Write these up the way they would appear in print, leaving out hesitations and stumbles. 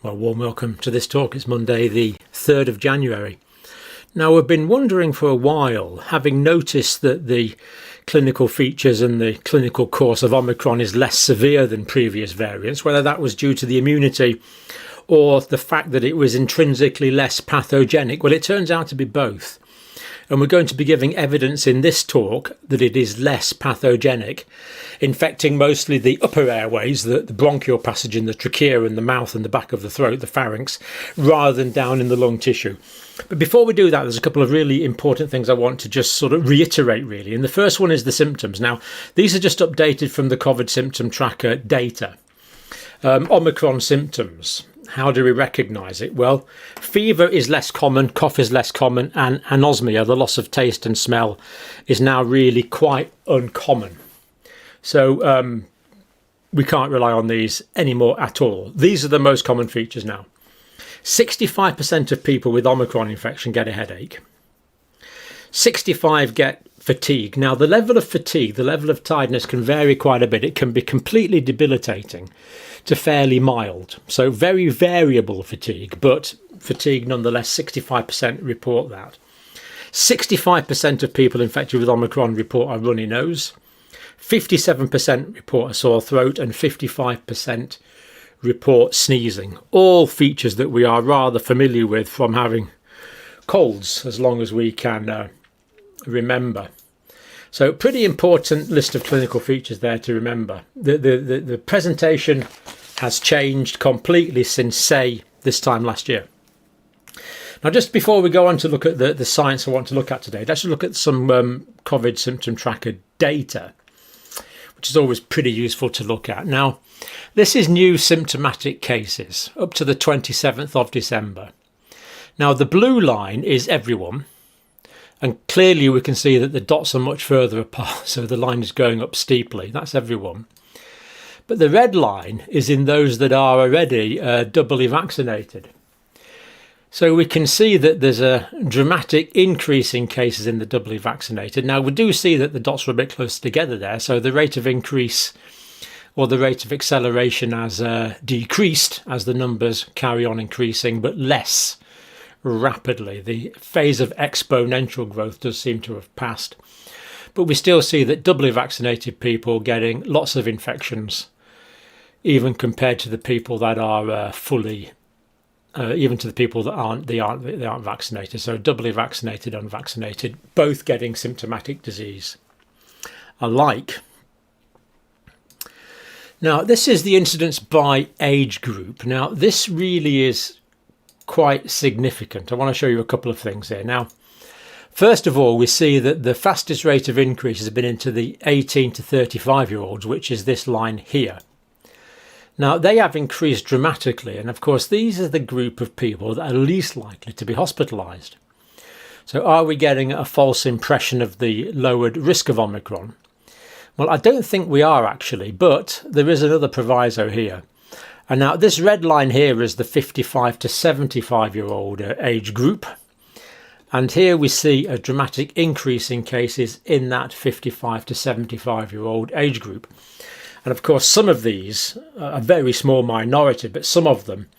Well, warm welcome to this talk. It's Monday the 3rd of January. Now, we've been wondering for a while, having noticed that the clinical features and the clinical course of Omicron is less severe than previous variants, whether that was due to the immunity or the fact that it was intrinsically less pathogenic. Well, it turns out to be both. And we're going to be giving evidence in this talk that it is less pathogenic, infecting mostly the upper airways, the bronchial passage in the trachea and the mouth and the back of the throat, the pharynx, rather than down in the lung tissue. But before we do that, there's a couple of really important things I want to just sort of reiterate, really. And the first one is the symptoms. Now, these are just updated from the COVID symptom tracker data. Omicron symptoms. How do we recognise it? Well, fever is less common, cough is less common, and anosmia, the loss of taste and smell, is now really quite uncommon. So we can't rely on these anymore at all. These are the most common features now. 65% of people with Omicron infection get a headache. 65% get fatigue. Now, the level of fatigue, the level of tiredness can vary quite a bit. It can be completely debilitating to fairly mild. So very variable fatigue, but fatigue nonetheless, 65% report that. 65% of people infected with Omicron report a runny nose. 57% report a sore throat, and 55% report sneezing. All features that we are rather familiar with from having colds, as long as we can remember. So pretty important list of clinical features there to remember. The presentation has changed completely since, say, this time last year. Now, just before we go on to look at the science I want to look at today, let's look at some COVID symptom tracker data, which is always pretty useful to look at. Now, this is new symptomatic cases up to the 27th of December. Now, the blue line is everyone. And clearly we can see that the dots are much further apart, so the line is going up steeply. That's everyone. But the red line is in those that are already doubly vaccinated. So we can see that there's a dramatic increase in cases in the doubly vaccinated. Now, we do see that the dots are a bit close together there, so the rate of increase or the rate of acceleration has decreased as the numbers carry on increasing, but less rapidly. The phase of exponential growth does seem to have passed, but we still see that doubly vaccinated people getting lots of infections, even compared to the people that are even to the people that aren't vaccinated. So doubly vaccinated, unvaccinated, both getting symptomatic disease alike. Now, this is the incidence by age group. Now, this really is quite significant. I want to show you a couple of things here. Now, first of all, we see that the fastest rate of increase has been into the 18 to 35-year-olds, which is this line here. Now, they have increased dramatically, and of course, these are the group of people that are least likely to be hospitalised. So are we getting a false impression of the lowered risk of Omicron? Well, I don't think we are actually, but there is another proviso here. And now this red line here is the 55 to 75-year-old age group. And here we see a dramatic increase in cases in that 55 to 75-year-old age group. And of course, some of these, a very small minority, but some of them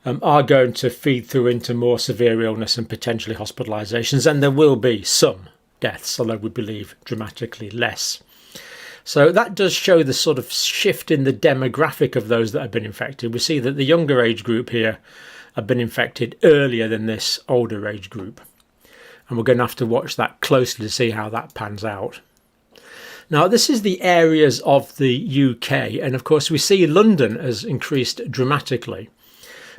are going to feed through into more severe illness and potentially hospitalisations. And there will be some deaths, although we believe dramatically less. So that does show the sort of shift in the demographic of those that have been infected. We see that the younger age group here have been infected earlier than this older age group. And we're going to have to watch that closely to see how that pans out. Now, this is the areas of the UK. And of course, we see London has increased dramatically.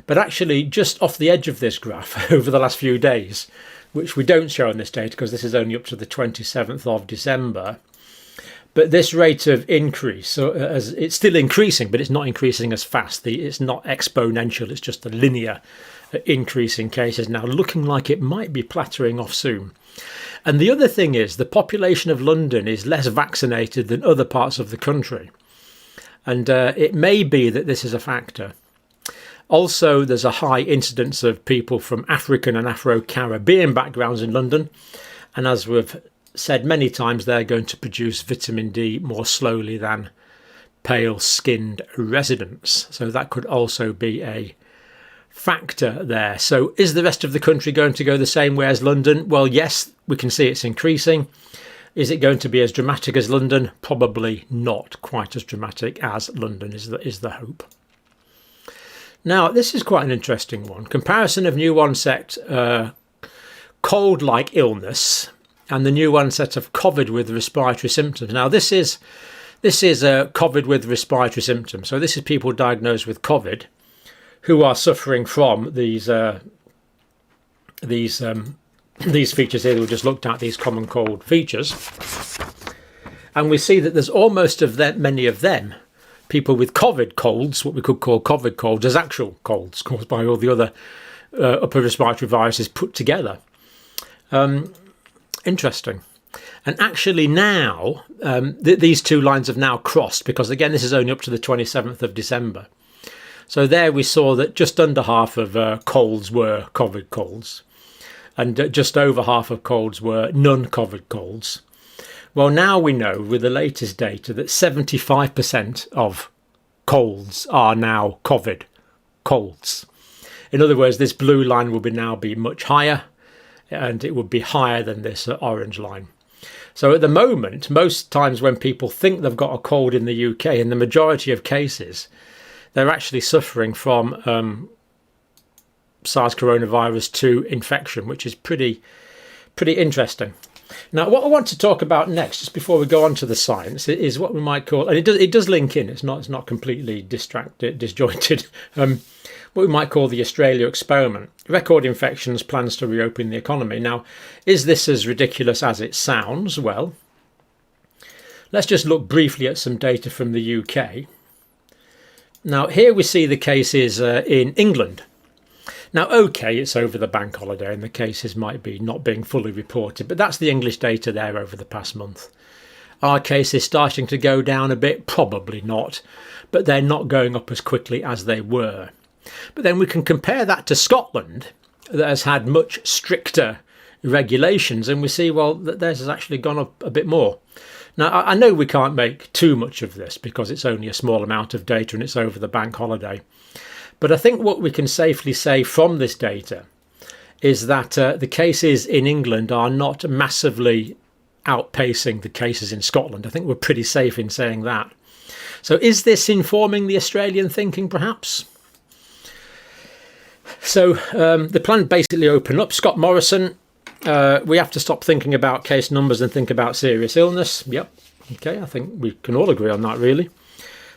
But actually, just off the edge of this graph over the last few days, which we don't show in this data because this is only up to the 27th of December, but this rate of increase, so as it's still increasing, but it's not increasing as fast. It's not exponential. It's just a linear increase in cases now, looking like it might be plateauing off soon. And the other thing is the population of London is less vaccinated than other parts of the country. And it may be that this is a factor. Also, there's a high incidence of people from African and Afro-Caribbean backgrounds in London. And as we've said many times, they're going to produce vitamin D more slowly than pale-skinned residents. So that could also be a factor there. So is the rest of the country going to go the same way as London? Well, yes, we can see it's increasing. Is it going to be as dramatic as London? Probably not quite as dramatic as London is the hope. Now, this is quite an interesting one. Comparison of new onset cold-like illness and the new onset of COVID with respiratory symptoms. Now, this is COVID with respiratory symptoms. So this is people diagnosed with COVID who are suffering from these features here that we just looked at, these common cold features. And we see that there's almost many of them, people with COVID colds, what we could call COVID colds, as actual colds caused by all the other upper respiratory viruses put together. Interesting. And actually now, these two lines have now crossed, because again, this is only up to the 27th of December. So there we saw that just under half of colds were COVID colds, and just over half of colds were non-COVID colds. Well, now we know with the latest data that 75% of colds are now COVID colds. In other words, this blue line will now be much higher, and it would be higher than this orange line. So at the moment, most times when people think they've got a cold in the UK, in the majority of cases, they're actually suffering from SARS coronavirus 2 infection, which is pretty interesting. Now, what I want to talk about next, just before we go on to the science, is what we might call, and it does link in. It's not completely disjointed. What we might call the Australia experiment. Record infections, plans to reopen the economy. Now, is this as ridiculous as it sounds? Well, let's just look briefly at some data from the UK. Now, here we see the cases in England. Now, okay, it's over the bank holiday and the cases might be not being fully reported, but that's the English data there over the past month. Are cases starting to go down a bit? Probably not, but they're not going up as quickly as they were. But then we can compare that to Scotland, that has had much stricter regulations, and we see, well, that theirs has actually gone up a bit more. Now, I know we can't make too much of this because it's only a small amount of data and it's over the bank holiday. But I think what we can safely say from this data is that the cases in England are not massively outpacing the cases in Scotland. I think we're pretty safe in saying that. So is this informing the Australian thinking, perhaps? So the plan basically opened up. Scott Morrison, we have to stop thinking about case numbers and think about serious illness. Yep. Okay, I think we can all agree on that, really.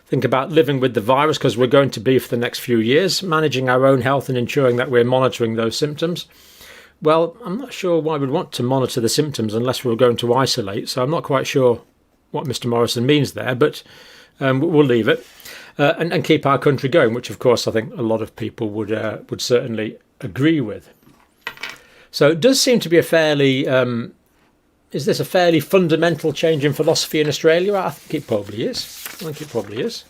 Think about living with the virus, because we're going to be for the next few years, managing our own health and ensuring that we're monitoring those symptoms. Well, I'm not sure why we'd want to monitor the symptoms unless we're going to isolate, so I'm not quite sure what Mr. Morrison means there, but we'll leave it. And keep our country going, which of course I think a lot of people would certainly agree with. So it does seem to be a fairly, is this a fairly fundamental change in philosophy in Australia? I think it probably is.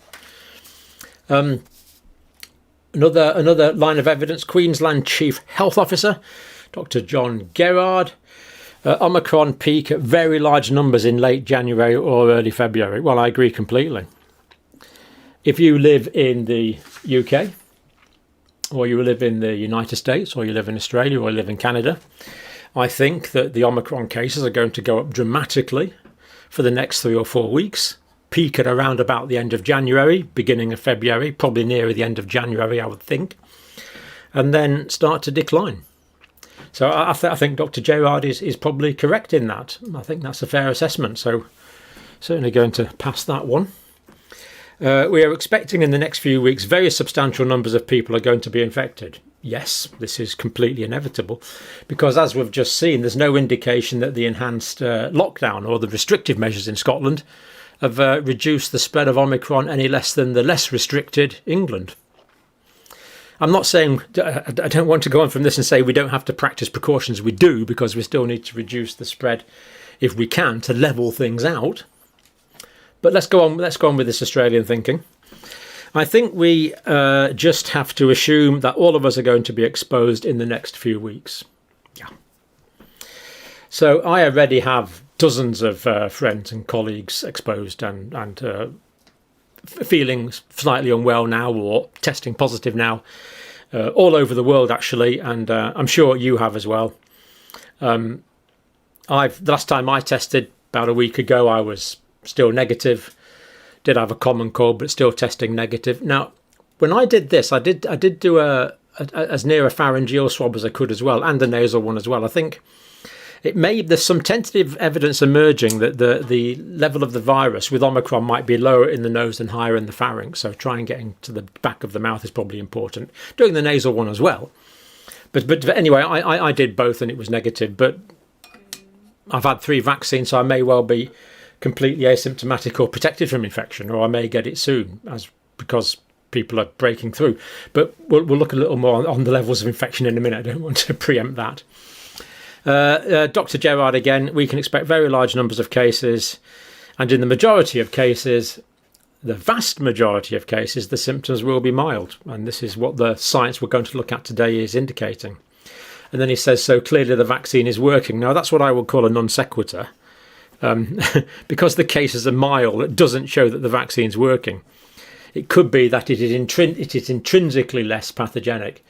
Another line of evidence, Queensland Chief Health Officer, Dr. John Gerard. Omicron peak at very large numbers in late January or early February. Well, I agree completely. If you live in the UK, or you live in the United States, or you live in Australia, or you live in Canada, I think that the Omicron cases are going to go up dramatically for the next 3 or 4 weeks, peak at around about the end of January, beginning of February, probably nearer the end of January, I would think, and then start to decline. So I think Dr. Gerard is probably correct in that. I think that's a fair assessment, so certainly going to pass that one. We are expecting in the next few weeks very substantial numbers of people are going to be infected. Yes, this is completely inevitable, because as we've just seen, there's no indication that the enhanced lockdown or the restrictive measures in Scotland have reduced the spread of Omicron any less than the less restricted England. I'm not saying, I don't want to go on from this and say we don't have to practice precautions. We do, because we still need to reduce the spread if we can to level things out. But let's go on with this Australian thinking. I think we just have to assume that all of us are going to be exposed in the next few weeks. Yeah. So I already have dozens of friends and colleagues exposed and feeling slightly unwell now or testing positive now. all over the world actually, and I'm sure you have as well. The last time I tested about a week ago, I was still negative. Did have a common cold, but still testing negative. Now, when I did this, I did do as near a pharyngeal swab as I could as well, and a nasal one as well. I think there's some tentative evidence emerging that the level of the virus with Omicron might be lower in the nose and higher in the pharynx. So trying getting to the back of the mouth is probably important. Doing the nasal one as well. But anyway, I did both and it was negative. But I've had 3 vaccines, so I may well be completely asymptomatic or protected from infection, or I may get it soon because people are breaking through. But we'll look a little more on the levels of infection in a minute. I don't want to preempt that. Dr. Gerard again, we can expect very large numbers of cases, and in the majority of cases, the vast majority of cases, the symptoms will be mild, and this is what the science we're going to look at today is indicating. And then he says, so clearly the vaccine is working. Now that's what I would call a non sequitur. Because the cases are mild, it doesn't show that the vaccine's working. It could be that it is intrinsically less pathogenic.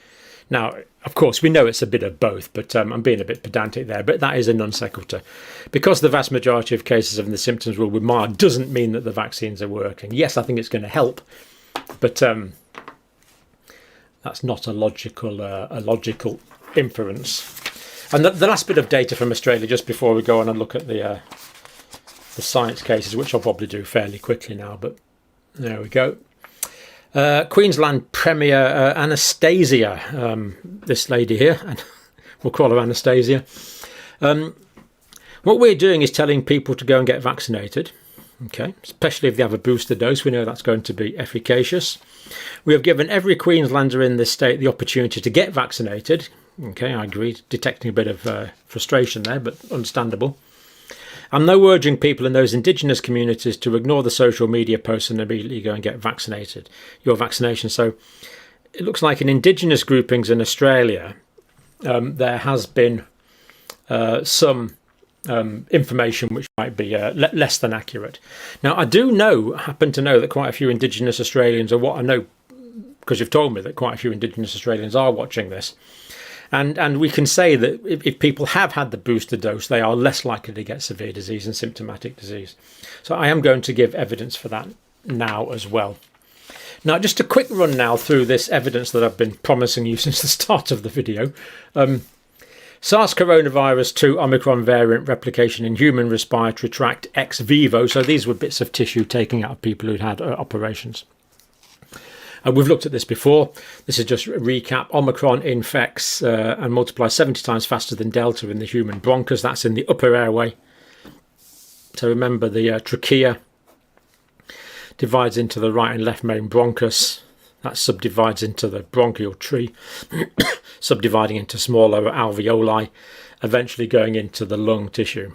Now, of course, we know it's a bit of both, but I'm being a bit pedantic there, but that is a non sequitur. Because the vast majority of cases of the symptoms will be mild doesn't mean that the vaccines are working. Yes, I think it's going to help, but that's not a logical inference. And the last bit of data from Australia, just before we go on and look at the science cases, which I'll probably do fairly quickly now, but there we go. Queensland Premier Anastasia, this lady here, and we'll call her Anastasia. What we're doing is telling people to go and get vaccinated, okay, especially if they have a booster dose. We know that's going to be efficacious. We have given every Queenslander in this state the opportunity to get vaccinated. Okay, I agree, detecting a bit of frustration there, but understandable. I'm now urging people in those Indigenous communities to ignore the social media posts and immediately go and get vaccinated. Your vaccination. So it looks like in Indigenous groupings in Australia, there has been some information which might be less than accurate. Now, I happen to know that quite a few Indigenous Australians, or what I know, because you've told me that quite a few Indigenous Australians are watching this. And we can say that if people have had the booster dose, they are less likely to get severe disease and symptomatic disease. So I am going to give evidence for that now as well. Now, just a quick run now through this evidence that I've been promising you since the start of the video. SARS coronavirus 2 Omicron variant replication in human respiratory tract ex vivo. So these were bits of tissue taken out of people who'd had operations. We've looked at this before. This is just a recap. Omicron infects and multiplies 70 times faster than Delta in the human bronchus. That's in the upper airway. So remember, the trachea divides into the right and left main bronchus. That subdivides into the bronchial tree, subdividing into smaller alveoli, eventually going into the lung tissue.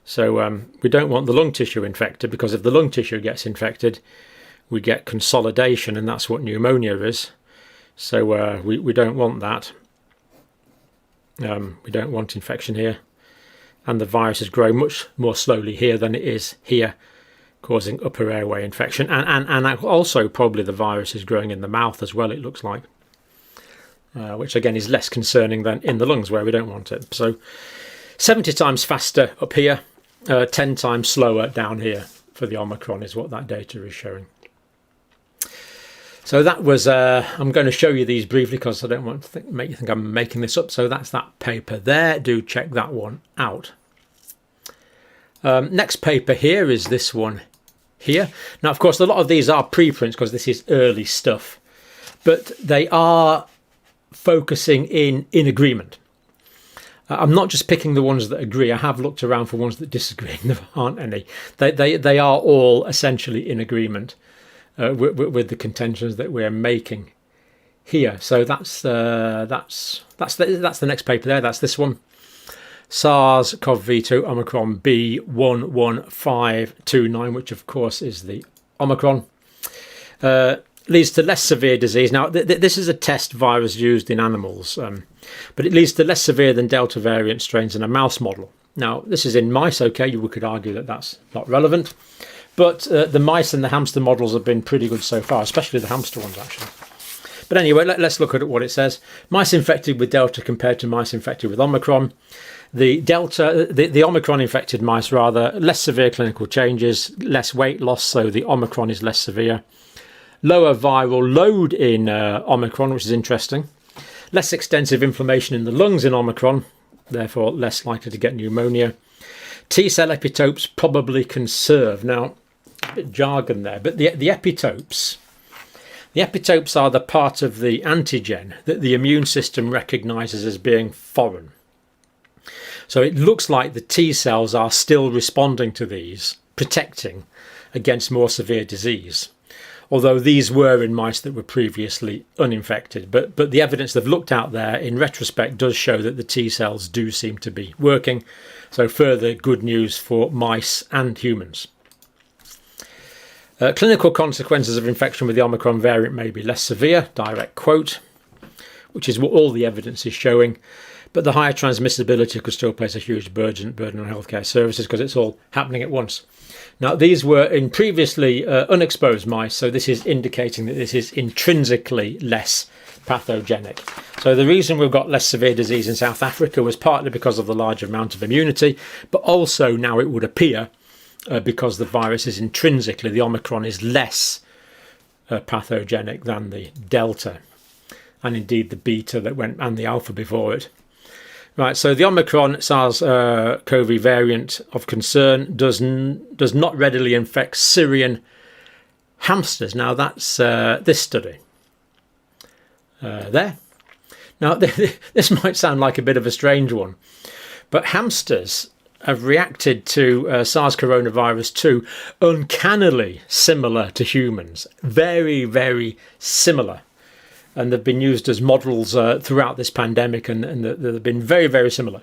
So we don't want the lung tissue infected, because if the lung tissue gets infected, we get consolidation, and that's what pneumonia is. So we don't want that. We don't want infection here. And the virus is growing much more slowly here than it is here, causing upper airway infection. And also probably the virus is growing in the mouth as well, it looks like. Which again is less concerning than in the lungs, where we don't want it. So 70 times faster up here, 10 times slower down here for the Omicron is what that data is showing. So that was, I'm going to show you these briefly because I don't want to make you think I'm making this up. So that's that paper there. Do check that one out. Next paper here is this one here. Now, of course, a lot of these are preprints because this is early stuff, but they are focusing in agreement. I'm not just picking the ones that agree. I have looked around for ones that disagree, and there aren't any. They are all essentially in agreement with the contentions that we're making here. So that's the next paper there. That's this one. SARS-CoV-2 Omicron B11529, which of course is the Omicron, leads to less severe disease. Now, this is a test virus used in animals, but it leads to less severe than Delta variant strains in a mouse model. Now, this is in mice, okay, you could argue that that's not relevant, but the mice and the hamster models have been pretty good so far, especially the hamster ones, actually. But anyway, let's look at what it says. Mice infected with Delta compared to mice infected with Omicron. The Omicron infected mice, rather, less severe clinical changes, less weight loss, so the Omicron is less severe. Lower viral load in Omicron, which is interesting. Less extensive inflammation in the lungs in Omicron, therefore less likely to get pneumonia. T-cell epitopes probably conserve. Now, a bit jargon there, but the epitopes are the part of the antigen that the immune system recognises as being foreign. So it looks like the T cells are still responding to these, protecting against more severe disease. Although these were in mice that were previously uninfected. But the evidence they've looked at there in retrospect does show that the T cells do seem to be working. So further good news for mice and humans. Clinical consequences of infection with the Omicron variant may be less severe, direct quote, which is what all the evidence is showing. But the higher transmissibility could still place a huge burden on healthcare services because it's all happening at once. Now, these were in previously unexposed mice, so this is indicating that this is intrinsically less pathogenic. So the reason we've got less severe disease in South Africa was partly because of the large amount of immunity, but also now it would appear because the virus is intrinsically, the Omicron is less pathogenic than the Delta, and indeed the Beta that went and the Alpha before it. Right, so the Omicron SARS-CoV variant of concern does not readily infect Syrian hamsters. Now that's this study there. Now this might sound like a bit of a strange one, but hamsters have reacted to SARS coronavirus 2 uncannily similar to humans. Very, very similar. And they've been used as models throughout this pandemic, and they've been very, very similar.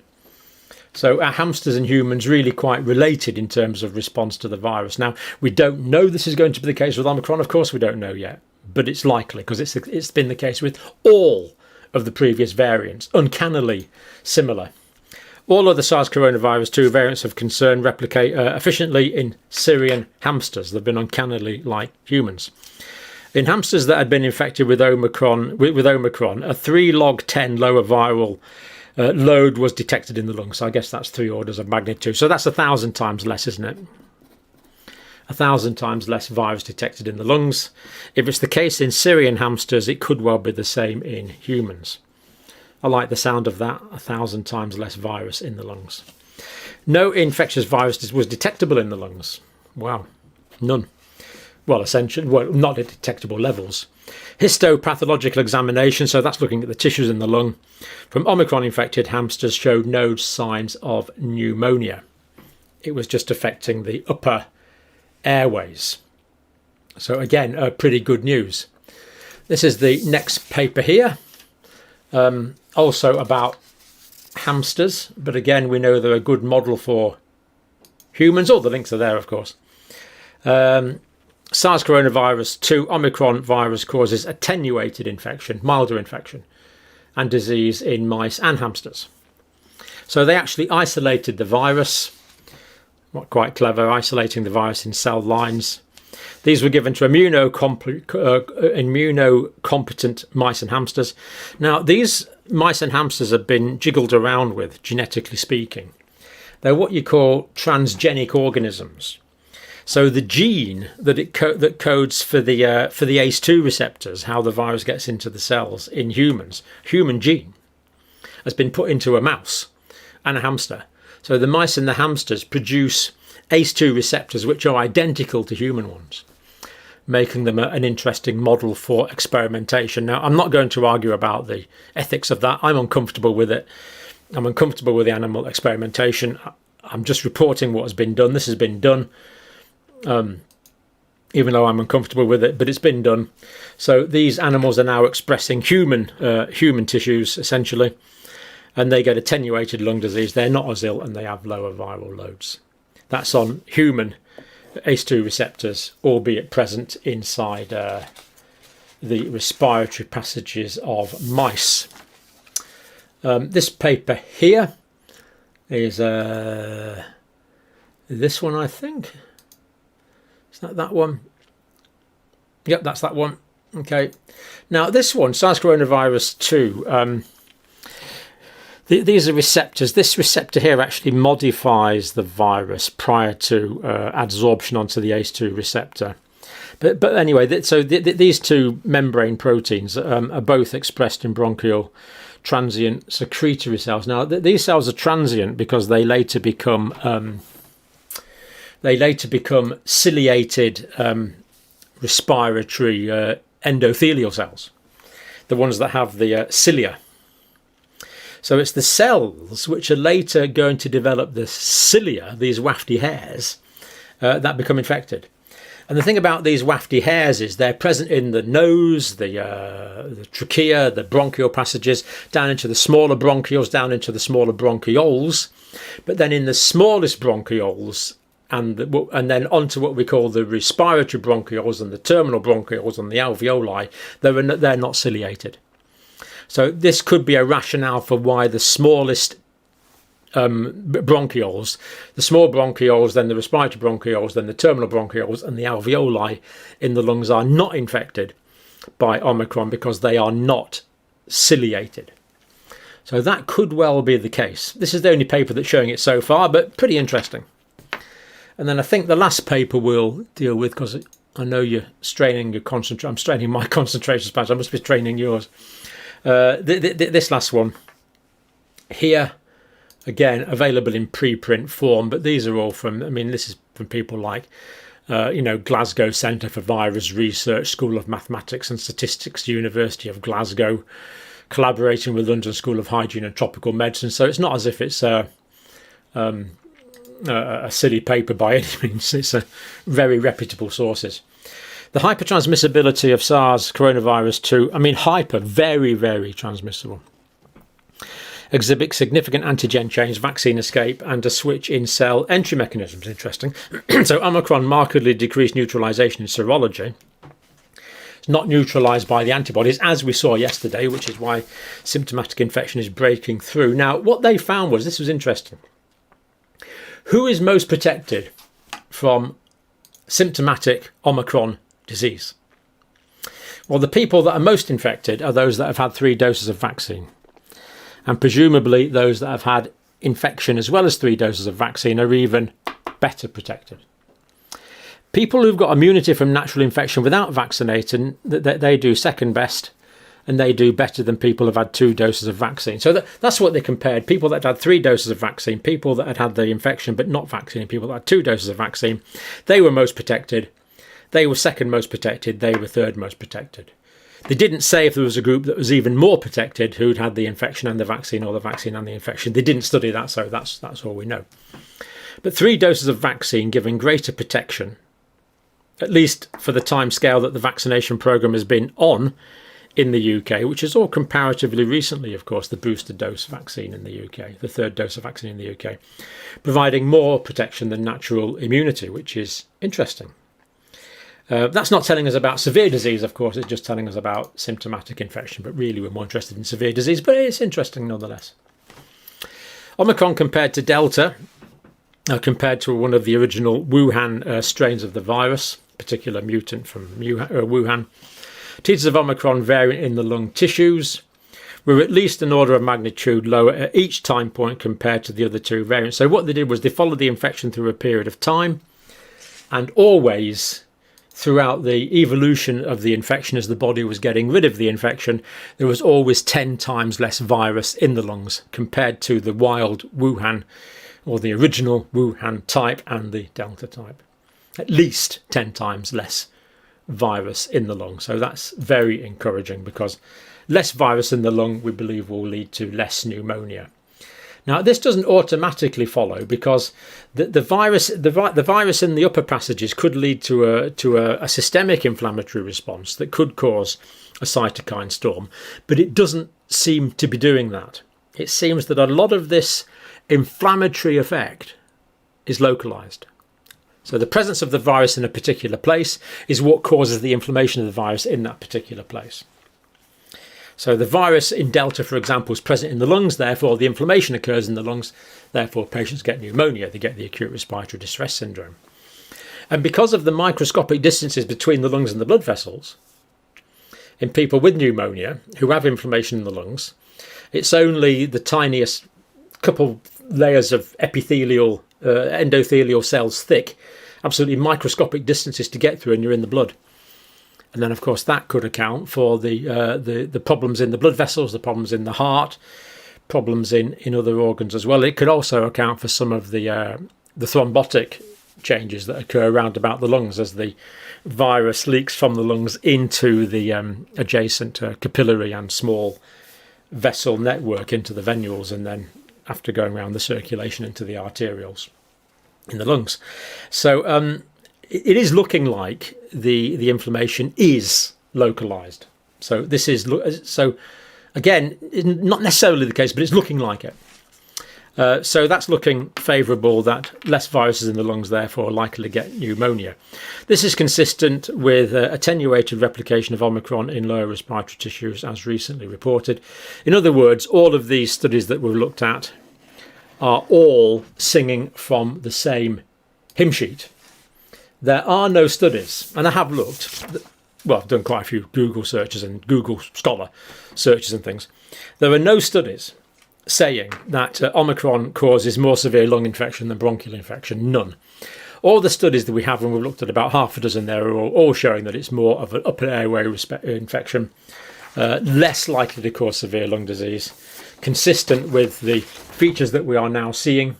So are hamsters and humans really quite related in terms of response to the virus? Now, we don't know this is going to be the case with Omicron. Of course, we don't know yet, but it's likely because it's been the case with all of the previous variants, uncannily similar. All of the SARS coronavirus 2 variants of concern replicate efficiently in Syrian hamsters. They've been uncannily like humans. In hamsters that had been infected with Omicron, a 3 log 10 lower viral load was detected in the lungs. So I guess that's 3 orders of magnitude. So that's 1,000 times less, isn't it? 1,000 times less virus detected in the lungs. If it's the case in Syrian hamsters, it could well be the same in humans. I like the sound of that, 1,000 times less virus in the lungs. No infectious virus was detectable in the lungs. Wow, none. Well, essentially, not at detectable levels. Histopathological examination, so that's looking at the tissues in the lung, from Omicron-infected hamsters showed no signs of pneumonia. It was just affecting the upper airways. So again, pretty good news. This is the next paper here, also about hamsters, but again, we know they're a good model for humans. All the links are there, of course. SARS coronavirus 2 Omicron virus causes attenuated infection, milder infection, and disease in mice and hamsters. So they actually isolated the virus, not quite clever, isolating the virus in cell lines. These were given to immunocompetent mice and hamsters. Now, these mice and hamsters have been jiggled around with, genetically speaking. They're what you call transgenic organisms. So the gene that codes for the ACE2 receptors, how the virus gets into the cells in humans, human gene, has been put into a mouse and a hamster. So the mice and the hamsters produce ACE2 receptors which are identical to human ones, making them an interesting model for experimentation. Now, I'm not going to argue about the ethics of that. I'm uncomfortable with it. I'm uncomfortable with the animal experimentation. I'm just reporting what has been done. This has been done. Even though I'm uncomfortable with it, but it's been done. So these animals are now expressing human tissues, essentially, and they get attenuated lung disease. They're not as ill, and they have lower viral loads. That's on human ACE2 receptors, albeit present inside the respiratory passages of mice. This paper here is this one, I think. Is that one? Yep, that's that one. Okay, now this one, SARS coronavirus 2, these are receptors. This receptor here actually modifies the virus prior to adsorption onto the ACE2 receptor. But anyway, these two membrane proteins are both expressed in bronchial transient secretory cells. Now, these cells are transient because they later become ciliated respiratory endothelial cells, the ones that have the cilia. So it's the cells which are later going to develop the cilia, these wafty hairs, that become infected. And the thing about these wafty hairs is they're present in the nose, the trachea, the bronchial passages, down into the smaller bronchioles, down into the smaller bronchioles. But then in the smallest bronchioles, and then onto what we call the respiratory bronchioles and the terminal bronchioles and the alveoli, they're not ciliated. So this could be a rationale for why the smallest bronchioles, the small bronchioles, then the respiratory bronchioles, then the terminal bronchioles and the alveoli in the lungs are not infected by Omicron because they are not ciliated. So that could well be the case. This is the only paper that's showing it so far, but pretty interesting. And then I think the last paper we'll deal with, because I know you're straining your concentration. I'm straining my concentration span. I must be straining yours. This last one here, again, available in preprint form, but these are all from, this is from people like, Glasgow Centre for Virus Research, School of Mathematics and Statistics, University of Glasgow, collaborating with London School of Hygiene and Tropical Medicine. So it's not as if it's a silly paper by any means. It's a very reputable sources. The hypertransmissibility of SARS coronavirus 2, hyper, very, very transmissible. Exhibits significant antigen change, vaccine escape, and a switch in cell entry mechanisms. Interesting. So Omicron markedly decreased neutralization in serology. It's not neutralized by the antibodies, as we saw yesterday, which is why symptomatic infection is breaking through. Now, what they found was, this was interesting. Who is most protected from symptomatic Omicron disease? Well, the people that are most infected are those that have had 3 doses of vaccine. And presumably those that have had infection as well as 3 doses of vaccine are even better protected. People who've got immunity from natural infection without vaccinating, they do second best, and they do better than people who've had 2 doses of vaccine. So that's what they compared. People that had 3 doses of vaccine, people that had the infection but not vaccinated, people that had 2 doses of vaccine, they were most protected. They were second most protected. They were third most protected. They didn't say if there was a group that was even more protected who'd had the infection and the vaccine, or the vaccine and the infection. They didn't study that, so that's all we know. But 3 doses of vaccine giving greater protection, at least for the time scale that the vaccination programme has been on in the UK, which is all comparatively recently, of course, the booster dose vaccine in the UK, the 3rd dose of vaccine in the UK, providing more protection than natural immunity, which is interesting. That's not telling us about severe disease, of course, it's just telling us about symptomatic infection, but really we're more interested in severe disease, but it's interesting nonetheless. Omicron compared to Delta, compared to one of the original Wuhan strains of the virus, particular mutant from Wuhan. Titers of Omicron variant in the lung tissues were at least an order of magnitude lower at each time point compared to the other 2 variants. So what they did was they followed the infection through a period of time, and always throughout the evolution of the infection, as the body was getting rid of the infection, there was always 10 times less virus in the lungs compared to the wild Wuhan, or the original Wuhan type and the Delta type. At least 10 times less virus in the lung. So that's very encouraging, because less virus in the lung, we believe, will lead to less pneumonia. Now, this doesn't automatically follow, because the virus in the upper passages could lead to a systemic inflammatory response that could cause a cytokine storm, but it doesn't seem to be doing that. It seems that a lot of this inflammatory effect is localized. So the presence of the virus in a particular place is what causes the inflammation of the virus in that particular place. So the virus in Delta, for example, is present in the lungs, therefore the inflammation occurs in the lungs, therefore patients get pneumonia, they get the acute respiratory distress syndrome. And because of the microscopic distances between the lungs and the blood vessels, in people with pneumonia who have inflammation in the lungs, it's only the tiniest couple layers of epithelial, endothelial cells thick, absolutely microscopic distances to get through, and you're in the blood. And then, of course, that could account for the problems in the blood vessels, the problems in the heart, problems in other organs as well. It could also account for some of the thrombotic changes that occur around about the lungs as the virus leaks from the lungs into the adjacent capillary and small vessel network into the venules, and then after going around the circulation into the arterioles in the lungs. So it is looking like the inflammation is localized. So this is again, not necessarily the case, but it's looking like it. So that's looking favourable, that less viruses in the lungs therefore are likely to get pneumonia. This is consistent with attenuated replication of Omicron in lower respiratory tissues as recently reported. In other words, all of these studies that we've looked at are all singing from the same hymn sheet. There are no studies, and I have looked, well, I've done quite a few Google searches and Google Scholar searches and things. There are no studies saying that Omicron causes more severe lung infection than bronchial infection. None. All the studies that we have, and we've looked at about half a dozen there, are all showing that it's more of an upper airway infection, less likely to cause severe lung disease, consistent with the features that we are now seeing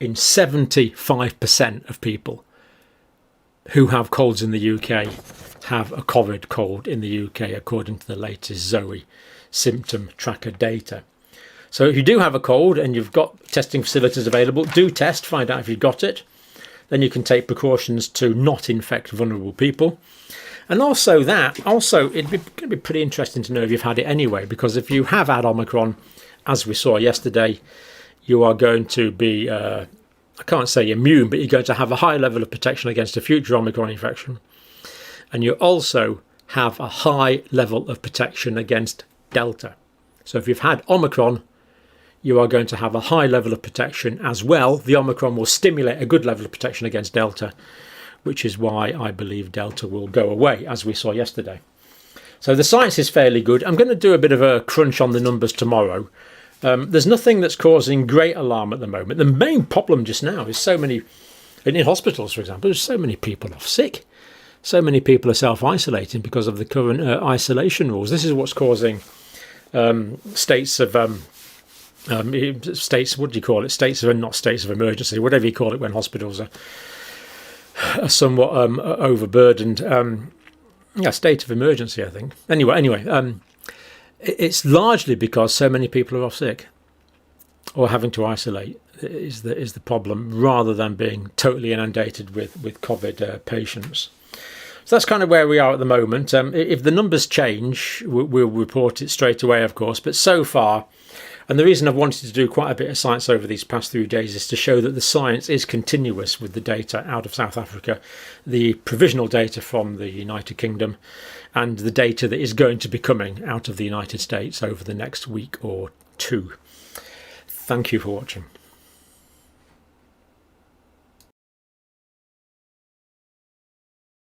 in 75% of people who have colds in the UK have a COVID cold in the UK, according to the latest Zoe symptom tracker data. So if you do have a cold and you've got testing facilities available, do test, find out if you've got it. Then you can take precautions to not infect vulnerable people. And also it'd be going to be pretty interesting to know if you've had it anyway, because if you have had Omicron, as we saw yesterday, you are going to be, I can't say immune, but you're going to have a high level of protection against a future Omicron infection. And you also have a high level of protection against Delta. So if you've had Omicron, you are going to have a high level of protection as well. The Omicron will stimulate a good level of protection against Delta, which is why I believe Delta will go away, as we saw yesterday. So the science is fairly good. I'm going to do a bit of a crunch on the numbers tomorrow. There's nothing that's causing great alarm at the moment. The main problem just now is so many, in hospitals, for example, there's so many people off sick. So many people are self-isolating because of the current isolation rules. This is what's causing states of states. What do you call it? States of, not states of emergency, whatever you call it when hospitals are somewhat overburdened. State of emergency, I think. Anyway, it's largely because so many people are off sick or having to isolate is the problem, rather than being totally inundated with COVID patients. So that's kind of where we are at the moment. If the numbers change, we'll report it straight away, of course. But so far, and the reason I've wanted to do quite a bit of science over these past 3 days is to show that the science is continuous with the data out of South Africa, the provisional data from the United Kingdom, and the data that is going to be coming out of the United States over the next week or two. Thank you for watching.